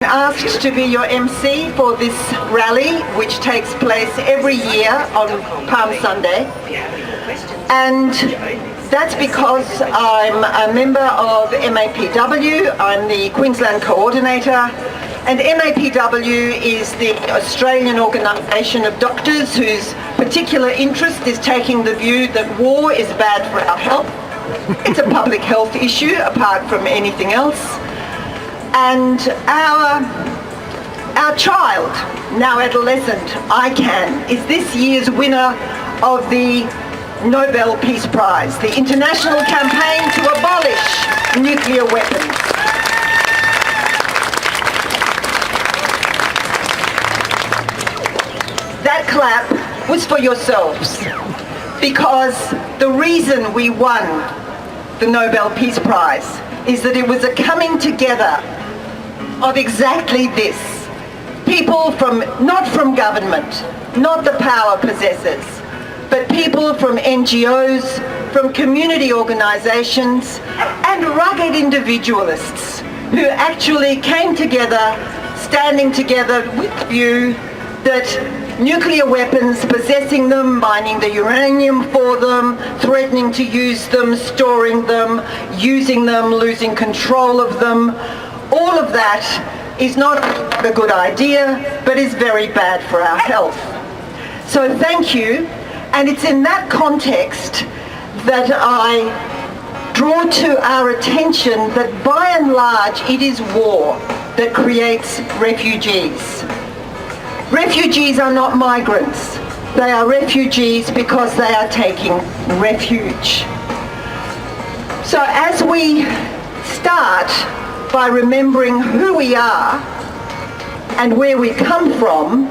Asked to be your MC for this rally, which takes place every year on Palm Sunday, and that's because I'm a member of MAPW. I'm the Queensland coordinator, and MAPW is the Australian organisation of doctors whose particular interest is taking the view that war is bad for our health. It's a public health issue apart from anything else. And our child, now adolescent, ICANN, is this year's winner of the Nobel Peace Prize, the international campaign to abolish nuclear weapons. That clap was for yourselves, because the reason we won the Nobel Peace Prize is that it was a coming together of exactly this. People not from government, not the power possessors, but people from NGOs, from community organisations, and rugged individualists who actually came together, standing together with the view that nuclear weapons, possessing them, mining the uranium for them, threatening to use them, storing them, using them, losing control of them, all of that is not a good idea, but is very bad for our health. So thank you, and it's in that context that I draw to our attention that by and large it is war that creates refugees. Refugees are not migrants. They are refugees because they are taking refuge. So as we start by remembering who we are and where we come from,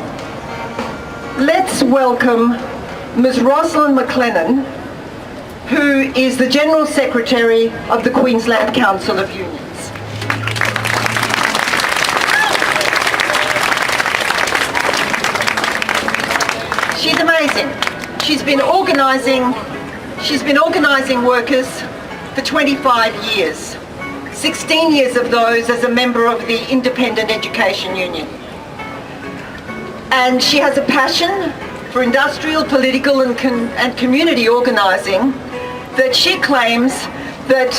let's welcome Ms. Rosalind McLennan, who is the General Secretary of the Queensland Council of Unions. She's amazing. She's been organising workers for 25 years. 16 years of those as a member of the Independent Education Union. And she has a passion for industrial, political and community organising that she claims that,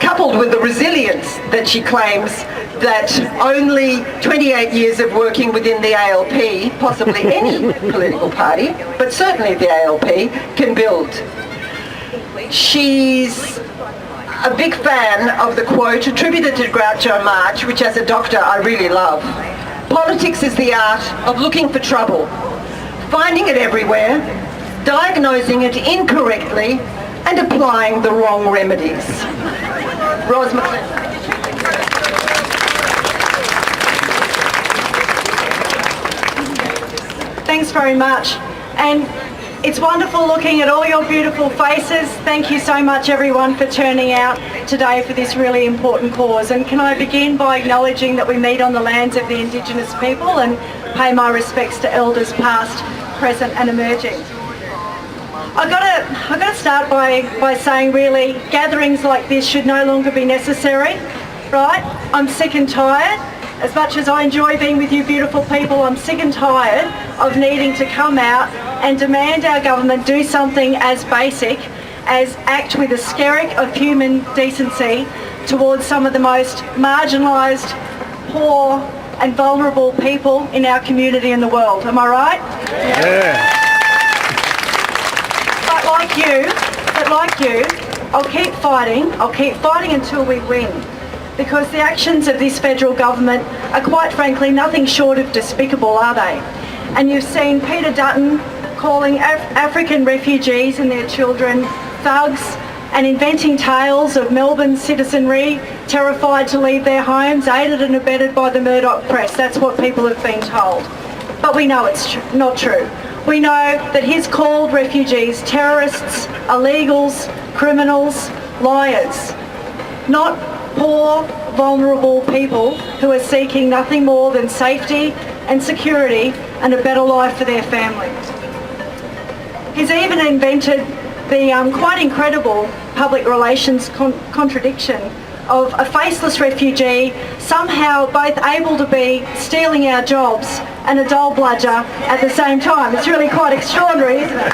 coupled with the resilience that she claims that only 28 years of working within the ALP, possibly any political party, but certainly the ALP, can build. She's a big fan of the quote attributed to Groucho Marx, which as a doctor I really love. Politics is the art of looking for trouble, finding it everywhere, diagnosing it incorrectly, and applying the wrong remedies. Ros McLennan. Thanks very much. And it's wonderful looking at all your beautiful faces. Thank you so much everyone for turning out today for this really important cause. And can I begin by acknowledging that we meet on the lands of the Indigenous people and pay my respects to elders past, present and emerging. I've got to start by saying really gatherings like this should no longer be necessary, right? I'm sick and tired. As much as I enjoy being with you beautiful people, I'm sick and tired of needing to come out and demand our government do something as basic as act with a skerrick of human decency towards some of the most marginalised, poor and vulnerable people in our community in the world. Am I right? Yeah. But like you, I'll keep fighting until we win. Because the actions of this federal government are quite frankly nothing short of despicable, are they? And you've seen Peter Dutton calling African refugees and their children thugs and inventing tales of Melbourne citizenry terrified to leave their homes, aided and abetted by the Murdoch press. That's what people have been told. But we know it's not true. We know that he's called refugees terrorists, illegals, criminals, liars. Not poor, vulnerable people who are seeking nothing more than safety and security and a better life for their families. He's even invented the quite incredible public relations contradiction of a faceless refugee somehow both able to be stealing our jobs and a dole bludger at the same time. It's really quite extraordinary, isn't it?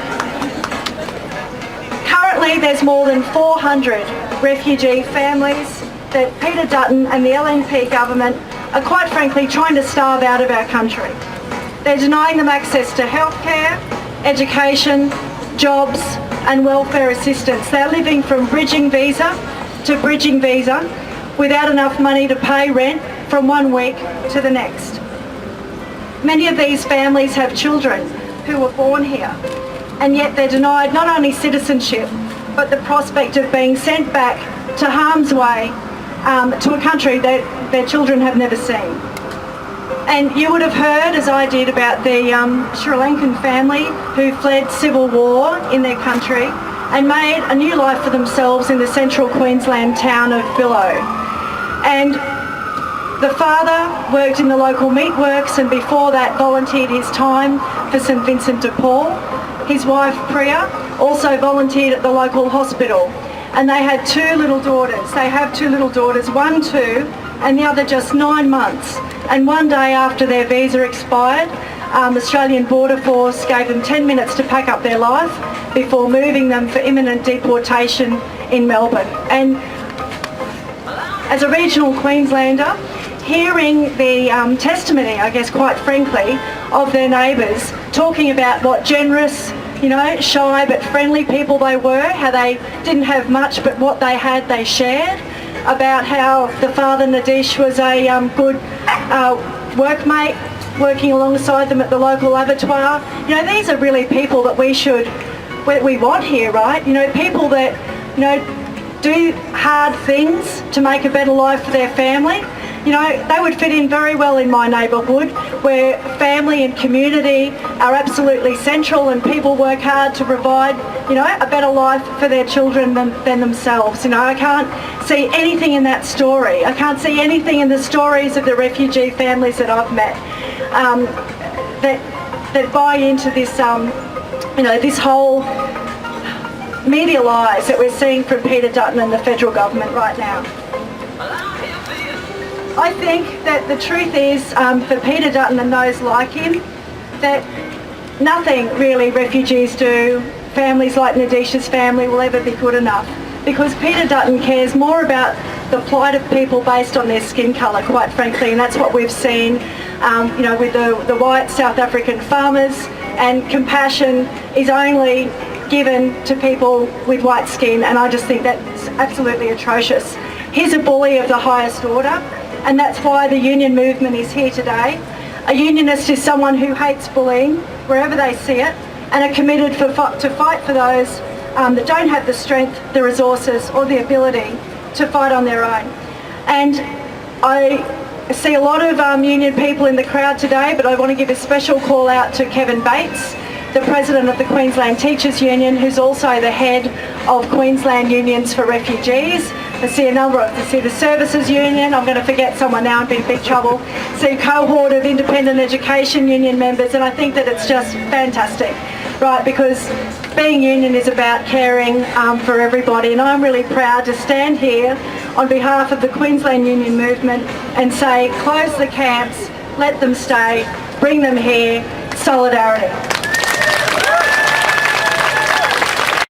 Currently, there's more than 400 refugee families that Peter Dutton and the LNP government are quite frankly trying to starve out of our country. They're denying them access to healthcare, education, jobs and welfare assistance. They're living from bridging visa to bridging visa without enough money to pay rent from one week to the next. Many of these families have children who were born here, and yet they're denied not only citizenship but the prospect of being sent back to harm's way to a country that their children have never seen. And you would have heard, as I did, about the Sri Lankan family who fled civil war in their country and made a new life for themselves in the central Queensland town of Billow. And the father worked in the local meatworks and before that volunteered his time for St Vincent de Paul. His wife Priya also volunteered at the local hospital, and they had two little daughters. They have two little daughters, one 2 and the other just 9 months. And one day after their visa expired, Australian Border Force gave them 10 minutes to pack up their life before moving them for imminent deportation in Melbourne. And as a regional Queenslander, hearing the testimony, I guess quite frankly, of their neighbours talking about what generous, shy but friendly people they were, how they didn't have much but what they had they shared, about how the father Nadesh was a good workmate working alongside them at the local abattoir. These are really people that we want here, right? People that, do hard things to make a better life for their family. They would fit in very well in my neighbourhood where family and community are absolutely central and people work hard to provide, a better life for their children than themselves. I can't see anything in that story. I can't see anything in the stories of the refugee families that I've met that buy into this, this whole media lies that we're seeing from Peter Dutton and the federal government right now. I think that the truth is, for Peter Dutton and those like him, that nothing really refugees do, families like Nadesh's family, will ever be good enough. Because Peter Dutton cares more about the plight of people based on their skin colour, quite frankly, and that's what we've seen, with the white South African farmers, and compassion is only given to people with white skin, and I just think that's absolutely atrocious. He's a bully of the highest order. And that's why the union movement is here today. A unionist is someone who hates bullying wherever they see it and are committed to fight for those that don't have the strength, the resources or the ability to fight on their own. And I see a lot of union people in the crowd today, but I want to give a special call out to Kevin Bates, the President of the Queensland Teachers Union, who's also the head of Queensland Unions for Refugees. I see the Services Union, I'm going to forget someone now and be in big trouble. See a cohort of Independent Education Union members, and I think that it's just fantastic, right? Because being union is about caring for everybody, and I'm really proud to stand here on behalf of the Queensland Union movement and say, close the camps, let them stay, bring them here, solidarity.